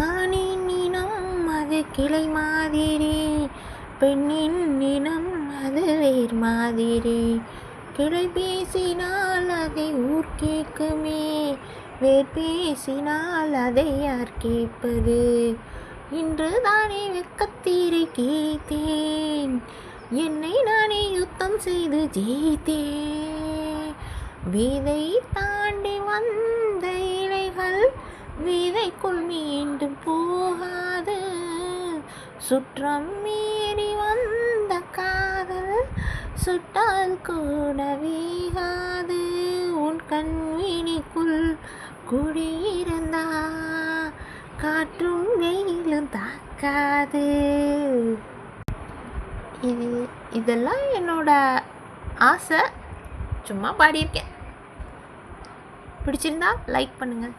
ஆணின் இனம் அது கிளை மாதிரி, பெண்ணின் இனம் அது வேர் மாதிரி. கிளை பேசினால் அதை ஊர் கேட்குமே, வேர் பேசினால் அதை யார் கேட்பது? இன்று தானே வெக்கத்தீரை கேட்டேன், என்னை நானே யுத்தம் செய்து ஜெயித்தேன். விதை தாண்டி வந்த இலைகள் விதைக்குள் மீண்டும் போகாது, சுற்றம் மீறி வந்த காதல் சுட்டால் கூட வேகாது. உன் கண்வினிக்குள் குடியிருந்தா காற்றும் வெயிலும் தாக்காது. இதெல்லாம் என்னோட ஆசை, சும்மா பாடியிருக்கேன். பிடிச்சிருந்தா லைக் பண்ணுங்கள்.